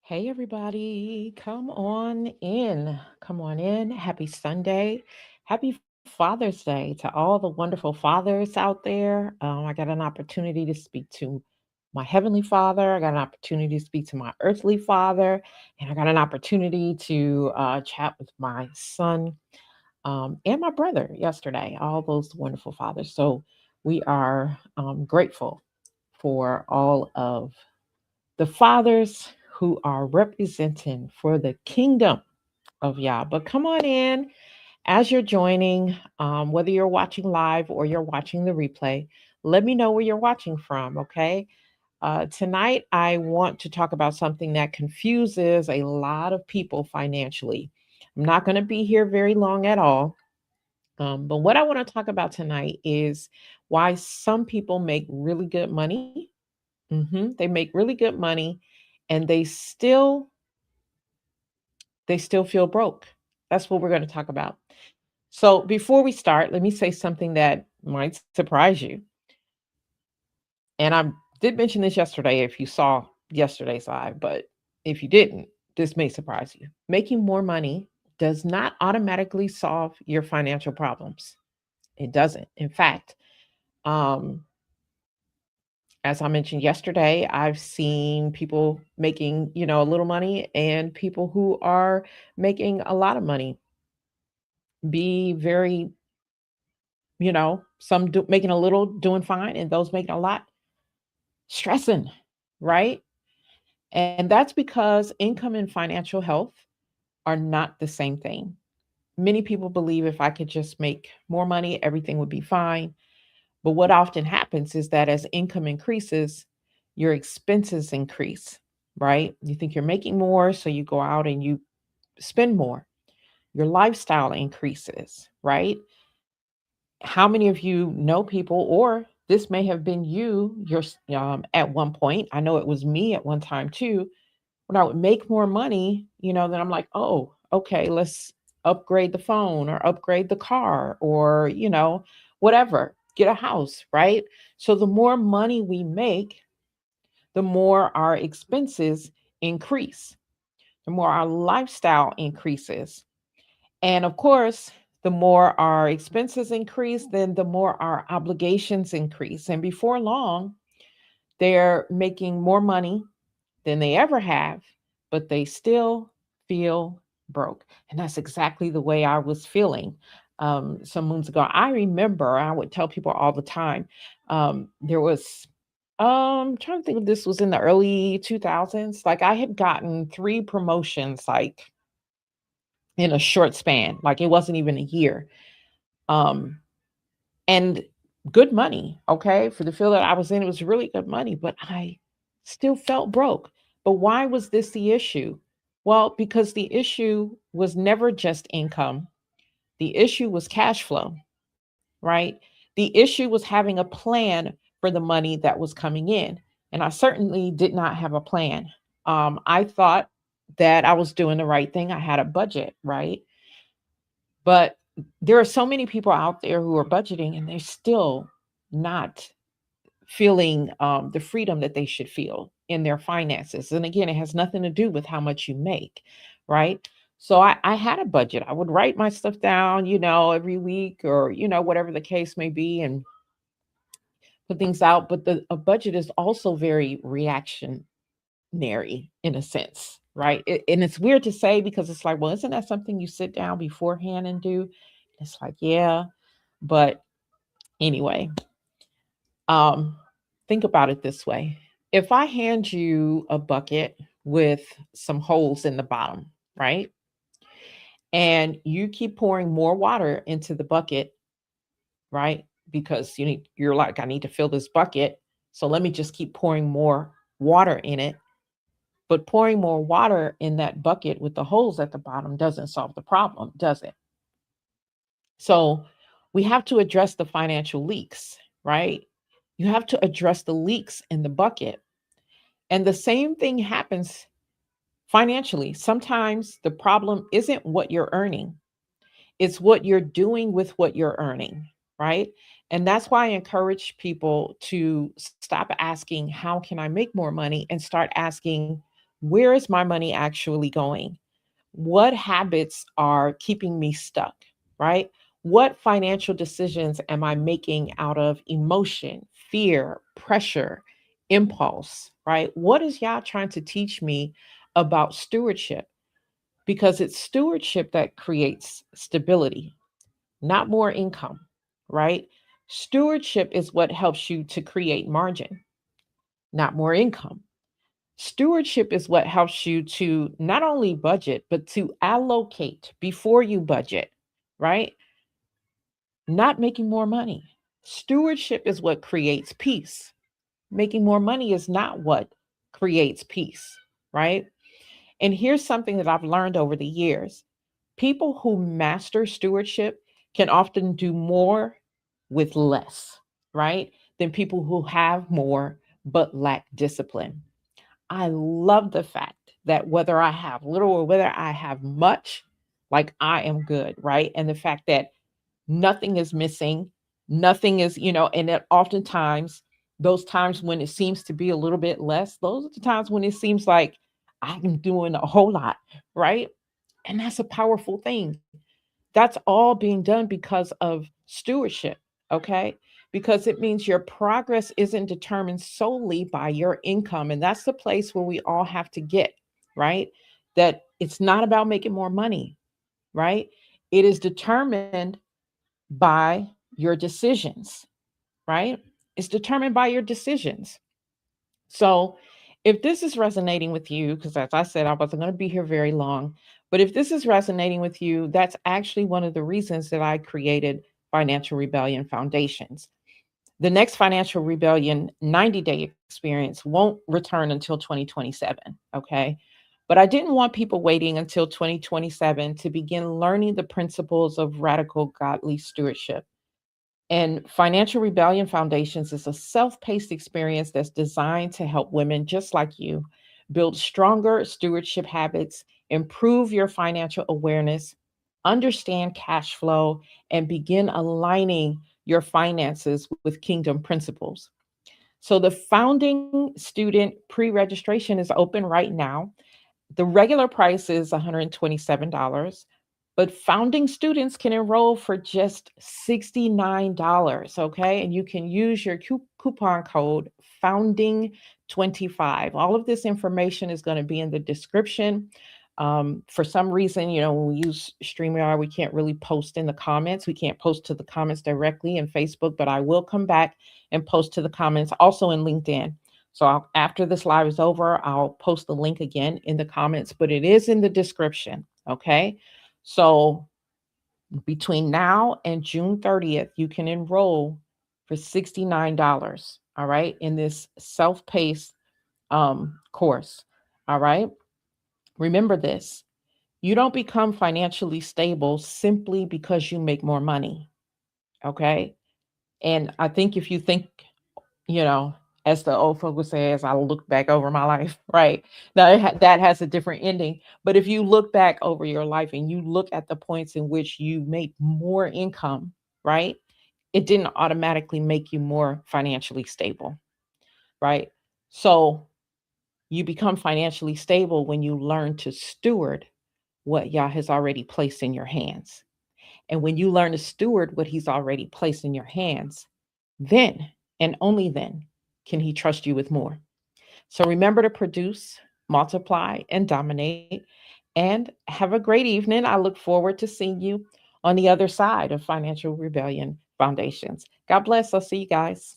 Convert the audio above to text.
Hey, everybody, come on in. Come on in. Happy Sunday. Happy Father's Day to all the wonderful fathers out there. I got an opportunity to speak to my Heavenly Father. I got an opportunity to speak to my earthly father. And I got an opportunity to chat with my son and my brother yesterday. All those wonderful fathers. So we are grateful for all of the fathers who are representing for the kingdom of Yah. But come on in as you're joining, whether you're watching live or you're watching the replay. Let me know where you're watching from, okay? Tonight, I want to talk about something that confuses a lot of people financially. I'm not going to be here very long at all. But what I want to talk about tonight is why some people make really good money. They make really good money and they still feel broke. That's what we're going to talk about. So before we start, let me say something that might surprise you. And I did mention this yesterday if you saw yesterday's live, but if you didn't, this may surprise you. Making more money does not automatically solve your financial problems. It doesn't. In fact, um, as I mentioned yesterday, I've seen people making, a little money and people who are making a lot of money be very, making a little, doing fine, and those making a lot, stressing, right? And that's because income and financial health are not the same thing. Many people believe if I could just make more money, everything would be fine. But what often happens is that as income increases, your expenses increase, right? You think you're making more, so you go out and you spend more. Your lifestyle increases, right? How many of you know people, or this may have been at one point? I know it was me at one time too. When I would make more money, then I'm like, oh, okay, let's upgrade the phone or upgrade the car or, whatever, get a house, right? So the more money we make, the more our expenses increase, the more our lifestyle increases. And of course, the more our expenses increase, then the more our obligations increase. And before long, they're making more money than they ever have, but they still feel broke. And that's exactly the way I was feeling some moons ago. I remember I would tell people all the time. There was, I'm trying to think if this was in the early 2000s. Like I had gotten three promotions, like in a short span, like it wasn't even a year. Um, and good money, okay? For the field that I was in, it was really good money, but I still felt broke. But why was this the issue? Well, because the issue was never just income, the issue was cash flow, right? The issue was having a plan for the money that was coming in. And I certainly did not have a plan. I thought that I was doing the right thing. I had a budget, right? But there are so many people out there who are budgeting and they're still not feeling the freedom that they should feel in their finances. And again, it has nothing to do with how much you make, right? So I had a budget. I would write my stuff down, every week or, whatever the case may be and put things out. But a budget is also very reactionary in a sense, right? And it's weird to say because it's like, well, isn't that something you sit down beforehand and do? It's like, yeah. But anyway, Um, think about it this way. If I hand you a bucket with some holes in the bottom, right? And you keep pouring more water into the bucket, right? Because you're like, I need to fill this bucket. So let me just keep pouring more water in it. But pouring more water in that bucket with the holes at the bottom doesn't solve the problem, does it? So we have to address the financial leaks, right? You have to address the leaks in the bucket. And the same thing happens financially. Sometimes the problem isn't what you're earning, it's what you're doing with what you're earning, right? And that's why I encourage people to stop asking, how can I make more money? And start asking, Where is my money actually going? What habits are keeping me stuck, right? What financial decisions am I making out of emotion, fear, pressure, impulse, right? What is Yah trying to teach me about stewardship? Because it's stewardship that creates stability, not more income, right? Stewardship is what helps you to create margin, not more income. Stewardship is what helps you to not only budget, but to allocate before you budget, right? Not making more money. Stewardship is what creates peace. Making more money is not what creates peace, right? And here's something that I've learned over the years: people who master stewardship can often do more with less, right? Than people who have more but lack discipline. I love the fact that whether I have little or whether I have much, like I am good, right? And the fact that nothing is missing, nothing is, and that oftentimes those times when it seems to be a little bit less, those are the times when it seems like I'm doing a whole lot, right? And that's a powerful thing. That's all being done because of stewardship, okay? Because it means your progress isn't determined solely by your income. And that's the place where we all have to get, right? That it's not about making more money, right? It is determined by your decisions, right? It's determined by your decisions. So, if this is resonating with you, because as I said, I wasn't going to be here very long, but if this is resonating with you, that's actually one of the reasons that I created Financial Rebellion Foundations. The next Financial Rebellion 90-day experience won't return until 2027. Okay. But I didn't want people waiting until 2027 to begin learning the principles of radical godly stewardship. And Financial Rebellion Foundations is a self paced experience that's designed to help women just like you build stronger stewardship habits, improve your financial awareness, understand cash flow, and begin aligning your finances with kingdom principles. So, the founding student pre registration is open right now. The regular price is $127, but founding students can enroll for just $69, okay? And you can use your coupon code founding25. All of this information is going to be in the description. For some reason, when we use StreamYard, we can't really post in the comments. We can't post to the comments directly in Facebook, but I will come back and post to the comments also in LinkedIn. So after this live is over, I'll post the link again in the comments, but it is in the description. Okay. So between now and June 30th, you can enroll for $69. All right. In this self paced course. All right. Remember this: you don't become financially stable simply because you make more money. Okay. And I think if you think, you know, as the old folk would say, as I look back over my life, right? Now that has a different ending. But if you look back over your life and you look at the points in which you made more income, right? It didn't automatically make you more financially stable, right? So you become financially stable when you learn to steward what Yah has already placed in your hands. And when you learn to steward what He's already placed in your hands, then and only then can He trust you with more. So remember to produce, multiply, and dominate. And have a great evening. I look forward to seeing you on the other side of Financial Rebellion Foundations. God bless. I'll see you guys.